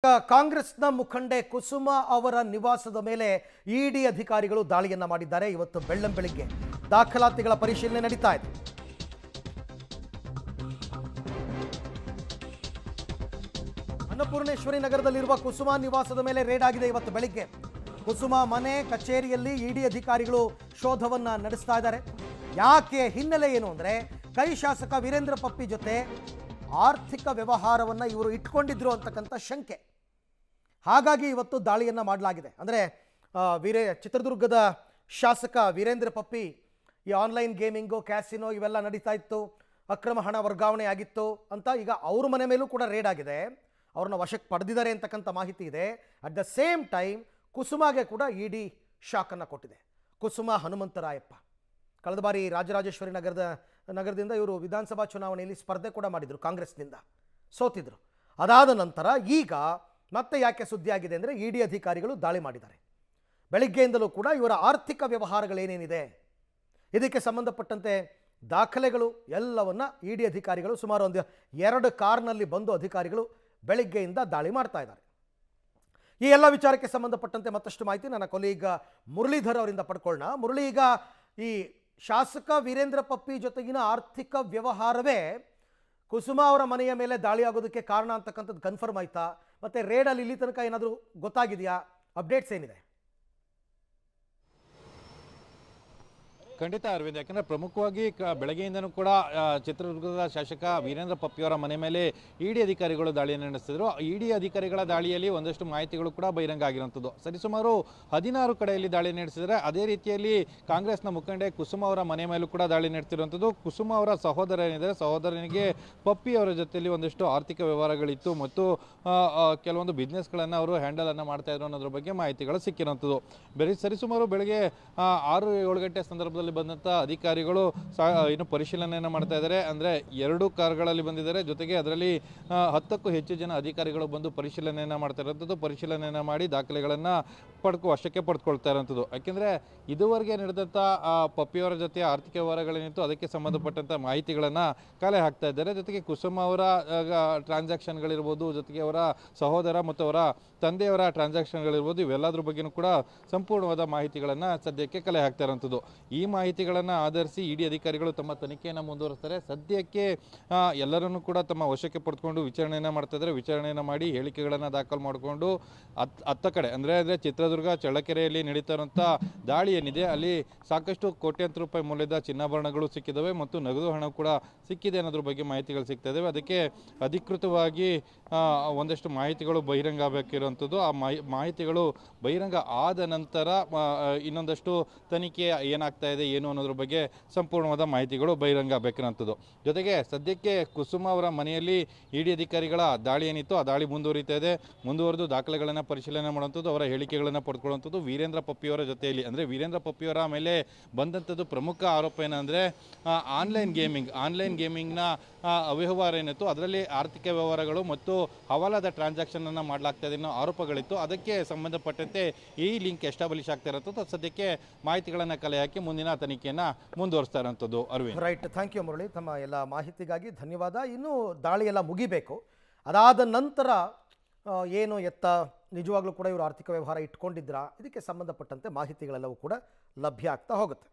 ಕಾಂಗ್ರೆಸ್ನ ಮುಖಂಡೆ ಕುಸುಮಾ ಅವರ ನಿವಾಸದ ಮೇಲೆ ಇಡಿ ಅಧಿಕಾರಿಗಳು ದಾಳಿಯನ್ನ ಮಾಡಿದ್ದಾರೆ. ಇವತ್ತು ಬೆಳ್ಳಂಬೆಳಿಗ್ಗೆ ದಾಖಲಾತಿಗಳ ಪರಿಶೀಲನೆ ನಡೀತಾ ಇದೆ. ಅನ್ನಪೂರ್ಣೇಶ್ವರಿ ನಗರದಲ್ಲಿರುವ ಕುಸುಮಾ ನಿವಾಸದ ಮೇಲೆ ರೇಡ್ ಆಗಿದೆ. ಇವತ್ತು ಬೆಳಿಗ್ಗೆ ಕುಸುಮಾ ಮನೆ ಕಚೇರಿಯಲ್ಲಿ ಇಡಿ ಅಧಿಕಾರಿಗಳು ಶೋಧವನ್ನ ನಡೆಸ್ತಾ ಇದ್ದಾರೆ. ಯಾಕೆ ಹಿನ್ನೆಲೆ ಏನು ಅಂದ್ರೆ ಕೈ ಶಾಸಕ ವೀರೇಂದ್ರ ಪಪ್ಪಿ ಜೊತೆ ಆರ್ಥಿಕ ವ್ಯವಹಾರವನ್ನು ಇವರು ಇಟ್ಕೊಂಡಿದ್ರು ಅಂತಕ್ಕಂಥ ಶಂಕೆ. ಹಾಗಾಗಿ ಇವತ್ತು ದಾಳಿಯನ್ನು ಮಾಡಲಾಗಿದೆ. ಅಂದರೆ ಚಿತ್ರದುರ್ಗದ ಶಾಸಕ ವೀರೇಂದ್ರ ಪಪ್ಪಿ ಈ ಆನ್ಲೈನ್ ಗೇಮಿಂಗು, ಕ್ಯಾಸಿನೋ ಇವೆಲ್ಲ ನಡೀತಾ ಇತ್ತು, ಅಕ್ರಮ ಹಣ ವರ್ಗಾವಣೆ ಆಗಿತ್ತು ಅಂತ ಈಗ ಅವ್ರ ಮನೆ ಮೇಲೂ ಕೂಡ ರೇಡ್ ಆಗಿದೆ. ಅವ್ರನ್ನ ವಶಕ್ಕೆ ಪಡೆದಿದ್ದಾರೆ ಅಂತಕ್ಕಂಥ ಮಾಹಿತಿ ಇದೆ. ಅಟ್ ದ ಸೇಮ್ ಟೈಮ್ ಕುಸುಮಾಗೆ ಕೂಡ ಇಡಿ ಶಾಕನ್ನು ಕೊಟ್ಟಿದೆ. ಕುಸುಮಾ ಹನುಮಂತರಾಯಪ್ಪ ಕಳೆದ ಬಾರಿ ರಾಜರಾಜೇಶ್ವರಿ ನಗರದಿಂದ ಇವರು ವಿಧಾನಸಭಾ ಚುನಾವಣೆಯಲ್ಲಿ ಸ್ಪರ್ಧೆ ಕೂಡ ಮಾಡಿದರು, ಕಾಂಗ್ರೆಸ್ನಿಂದ ಸೋತಿದ್ರು. ಅದಾದ ನಂತರ ಈಗ ಮತ್ತೆ ಯಾಕೆ ಸುದ್ದಿ ಆಗಿದೆ ಅಂದರೆ ಇಡಿ ಅಧಿಕಾರಿಗಳು ದಾಳಿ ಮಾಡಿದ್ದಾರೆ. ಬೆಳಿಗ್ಗೆಯಿಂದಲೂ ಕೂಡ ಇವರ ಆರ್ಥಿಕ ವ್ಯವಹಾರಗಳೇನೇನಿದೆ ಇದಕ್ಕೆ ಸಂಬಂಧಪಟ್ಟಂತೆ ದಾಖಲೆಗಳು ಎಲ್ಲವನ್ನ ಇಡಿ ಅಧಿಕಾರಿಗಳು ಸುಮಾರು ಒಂದು 2 ಕಾರ್ನಲ್ಲಿ ಬಂದು ಅಧಿಕಾರಿಗಳು ಬೆಳಿಗ್ಗೆಯಿಂದ ದಾಳಿ ಮಾಡ್ತಾ ಇದ್ದಾರೆ. ಈ ಎಲ್ಲ ವಿಚಾರಕ್ಕೆ ಸಂಬಂಧಪಟ್ಟಂತೆ ಮತ್ತಷ್ಟು ಮಾಹಿತಿ ನನ್ನ ಕೊಲೀಗ ಮುರಳೀಧರ್ ಅವರಿಂದ ಪಡ್ಕೊಳ್ಳೋಣ. ಮುರಳಿ, ಈಗ ಈ ಶಾಸಕ ವೀರೇಂದ್ರ ಪಪ್ಪಿ ಜೊತೆಗಿನ ಆರ್ಥಿಕ ವ್ಯವಹಾರವೇ ಕುಸುಮಾ ಅವರ ಮನೆಯ ಮೇಲೆ ದಾಳಿ ಆಗೋದಕ್ಕೆ ಕಾರಣ ಅಂತಕ್ಕಂಥದ್ದು ಕನ್ಫರ್ಮ್ ಆಯ್ತಾ? ಮತ್ತೆ ರೇಡಲ್ಲಿ ಇಲ್ಲಿ ತನಕ ಏನಾದರೂ ಗೊತ್ತಾಗಿದೆಯಾ? ಅಪ್ಡೇಟ್ಸ್ ಏನಿದೆ? ಖಂಡಿತ ಅರವಿಂದ್, ಯಾಕಂದರೆ ಪ್ರಮುಖವಾಗಿ ಬೆಳಗ್ಗೆಯಿಂದನೂ ಕೂಡ ಚಿತ್ರದುರ್ಗದ ಶಾಸಕ ವೀರೇಂದ್ರ ಪಪ್ಪಿಯವರ ಮನೆ ಮೇಲೆ ಇಡಿ ಅಧಿಕಾರಿಗಳು ದಾಳಿಯನ್ನು ನಡೆಸಿದರು. ಇಡಿ ಅಧಿಕಾರಿಗಳ ದಾಳಿಯಲ್ಲಿ ಒಂದಷ್ಟು ಮಾಹಿತಿಗಳು ಕೂಡ ಬಹಿರಂಗ ಆಗಿರುವಂಥದ್ದು. ಸರಿಸುಮಾರು 16 ಕಡೆಯಲ್ಲಿ ದಾಳಿ ನಡೆಸಿದರೆ, ಅದೇ ರೀತಿಯಲ್ಲಿ ಕಾಂಗ್ರೆಸ್ನ ಮುಖಂಡೆ ಕುಸುಮಾ ಅವರ ಮನೆ ಮೇಲೂ ಕೂಡ ದಾಳಿ ನಡೆಸಿರುವಂಥದ್ದು. ಕುಸುಮಾ ಅವರ ಸಹೋದರ ಏನಿದ್ದಾರೆ, ಸಹೋದರನಿಗೆ ಪಪ್ಪಿ ಅವರ ಜೊತೆಯಲ್ಲಿ ಒಂದಷ್ಟು ಆರ್ಥಿಕ ವ್ಯವಹಾರಗಳಿತ್ತು ಮತ್ತು ಕೆಲವೊಂದು ಬಿಸ್ನೆಸ್ಗಳನ್ನು ಅವರು ಹ್ಯಾಂಡಲನ್ನು ಮಾಡ್ತಾ ಇದ್ರು ಅನ್ನೋದ್ರ ಬಗ್ಗೆ ಮಾಹಿತಿಗಳು ಸಿಕ್ಕಿರುವಂಥದ್ದು. ಸರಿಸುಮಾರು ಬೆಳಗ್ಗೆ 6-7 ಗಂಟೆ ಸಂದರ್ಭದಲ್ಲಿ ಬಂದಂಥ ಅಧಿಕಾರಿಗಳು ಇನ್ನು ಪರಿಶೀಲನೆಯನ್ನು ಮಾಡ್ತಾ ಇದ್ದಾರೆ. ಅಂದರೆ 2 ಕಾರ್ಗಳಲ್ಲಿ ಬಂದಿದ್ದಾರೆ, ಜೊತೆಗೆ ಅದರಲ್ಲಿ 10ಕ್ಕೂ ಹೆಚ್ಚು ಜನ ಅಧಿಕಾರಿಗಳು ಬಂದು ಪರಿಶೀಲನೆಯನ್ನು ಮಾಡ್ತಾ ಇರೋಂಥದ್ದು. ಪರಿಶೀಲನೆಯನ್ನು ಮಾಡಿ ದಾಖಲೆಗಳನ್ನು ವಶಕ್ಕೆ ಪಡೆದುಕೊಳ್ತಾ ಇರೋಂಥದ್ದು. ಯಾಕೆಂದರೆ ಇದುವರೆಗೆ ನಡೆದಂಥ ಪಪ್ಪಿಯವರ ಜೊತೆ ಆರ್ಥಿಕ ವ್ಯವಹಾರಗಳೇನಿತ್ತು ಅದಕ್ಕೆ ಸಂಬಂಧಪಟ್ಟಂಥ ಮಾಹಿತಿಗಳನ್ನು ಕಲೆ ಹಾಕ್ತಾ ಇದ್ದಾರೆ. ಜೊತೆಗೆ ಕುಸುಮಾ ಅವರ ಟ್ರಾನ್ಸಾಕ್ಷನ್ಗಳಿರ್ಬೋದು, ಜೊತೆಗೆ ಅವರ ಸಹೋದರ ಮತ್ತು ಅವರ ತಂದೆಯವರ ಟ್ರಾನ್ಸಾಕ್ಷನ್ಗಳಿರ್ಬೋದು, ಇವೆಲ್ಲದ್ರ ಬಗ್ಗೆಯೂ ಕೂಡ ಸಂಪೂರ್ಣವಾದ ಮಾಹಿತಿಗಳನ್ನು ಸದ್ಯಕ್ಕೆ ಕಲೆ ಹಾಕ್ತಾ ಇರೋಂಥದ್ದು. ಈ ಮಾಹಿತಿಗಳನ್ನು ಆಧರಿಸಿ ಇಡಿ ಅಧಿಕಾರಿಗಳು ತಮ್ಮ ತನಿಖೆಯನ್ನು ಮುಂದುವರಿಸ್ತಾರೆ. ಸದ್ಯಕ್ಕೆ ಎಲ್ಲರನ್ನೂ ಕೂಡ ತಮ್ಮ ವಶಕ್ಕೆ ಪಡೆದುಕೊಂಡು ವಿಚಾರಣೆಯನ್ನು ಮಾಡ್ತಾ ಇದ್ದಾರೆ. ವಿಚಾರಣೆಯನ್ನು ಮಾಡಿ ಹೇಳಿಕೆಗಳನ್ನು ದಾಖಲು ಮಾಡಿಕೊಂಡು ಅತ್ತ ಕಡೆ ಅಂದರೆ ಚಿತ್ರದುರ್ಗ ಚಳ್ಳಕೆರೆಯಲ್ಲಿ ನಡೀತಾ ಇರುವಂಥ ದಾಳಿ ಏನಿದೆ ಅಲ್ಲಿ ಸಾಕಷ್ಟು ಕೋಟ್ಯಾಂತರ ರೂಪಾಯಿ ಮೌಲ್ಯದ ಚಿನ್ನಾಭರಣಗಳು ಸಿಕ್ಕಿದ್ದಾವೆ ಮತ್ತು ನಗದು ಹಣ ಕೂಡ ಸಿಕ್ಕಿದೆ ಅನ್ನೋದ್ರ ಬಗ್ಗೆ ಮಾಹಿತಿಗಳು ಸಿಗ್ತಾ ಇದ್ದಾವೆ. ಅದಕ್ಕೆ ಅಧಿಕೃತವಾಗಿ ಒಂದಷ್ಟು ಮಾಹಿತಿಗಳು ಬಹಿರಂಗ ಆಗಬೇಕಿರುವಂಥದ್ದು. ಆ ಮಾಹಿತಿಗಳು ಬಹಿರಂಗ ಆದ ನಂತರ ಇನ್ನೊಂದಷ್ಟು ತನಿಖೆ ಏನಾಗ್ತಾ ಇದೆ ಏನು ಅನ್ನೋದ್ರ ಬಗ್ಗೆ ಸಂಪೂರ್ಣವಾದ ಮಾಹಿತಿಗಳು ಬಹಿರಂಗ ಆಗಬೇಕಿರುವಂಥದ್ದು. ಜೊತೆಗೆ ಸದ್ಯಕ್ಕೆ ಕುಸುಮಾ ಅವರ ಮನೆಯಲ್ಲಿ ಇಡಿ ಅಧಿಕಾರಿಗಳ ದಾಳಿ ಏನಿತ್ತು ಆ ದಾಳಿ ಮುಂದುವರೆದು ದಾಖಲೆಗಳನ್ನು ಪರಿಶೀಲನೆ ಮಾಡುವಂಥದ್ದು, ಅವರ ಹೇಳಿಕೆಗಳನ್ನು ಪಡ್ಕೊಳ್ಳುವಂಥದ್ದು. ವೀರೇಂದ್ರ ಪಪ್ಪಿಯವರ ಜೊತೆಯಲ್ಲಿ ಅಂದರೆ ವೀರೇಂದ್ರ ಪಪ್ಪಿಯವರ ಮೇಲೆ ಬಂದಂಥದ್ದು ಪ್ರಮುಖ ಆರೋಪ ಏನಂದರೆ ಆನ್ಲೈನ್ ಗೇಮಿಂಗ್ನ ಅವ್ಯವಹಾರ ಏನಿತ್ತು ಅದರಲ್ಲಿ ಆರ್ಥಿಕ ವ್ಯವಹಾರಗಳು ಮತ್ತು ಹವಾಲಾದ ಟ್ರಾನ್ಸಾಕ್ಷನನ್ನು ಮಾಡಲಾಗ್ತಾ ಇದೆ ಅನ್ನೋ ಆರೋಪಗಳಿತ್ತು. ಅದಕ್ಕೆ ಸಂಬಂಧಪಟ್ಟಂತೆ ಈ ಲಿಂಕ್ ಎಸ್ಟಾಬ್ಲಿಷ್ ಆಗ್ತಾ ಇರೋಂಥದ್ದು. ಸದ್ಯಕ್ಕೆ ಮಾಹಿತಿಗಳನ್ನು ಕಲೆ ಹಾಕಿ ಮುಂದಿನ ತನಿಖೆಯನ್ನು ಮುಂದುವರಿಸ್ತಾ ಇರೋಂಥದ್ದು. Arvind, right, thank you Murali, ತಮ್ಮ ಎಲ್ಲ ಮಾಹಿತಿಗಾಗಿ ಧನ್ಯವಾದ. ಇನ್ನೂ ದಾಳಿ ಎಲ್ಲ ಮುಗಿಬೇಕು. ಅದಾದ ನಂತರ ಏನು ನಿಜವಾಗ್ಲೂ ಕೂಡ ಇವರು ಆರ್ಥಿಕ ವ್ಯವಹಾರ ಇಟ್ಕೊಂಡಿದ್ರಾ ಇದಕ್ಕೆ ಸಂಬಂಧಪಟ್ಟಂತೆ ಮಾಹಿತಿಗಳೆಲ್ಲವೂ ಕೂಡ ಲಭ್ಯ ಆಗ್ತಾ ಹೋಗುತ್ತೆ.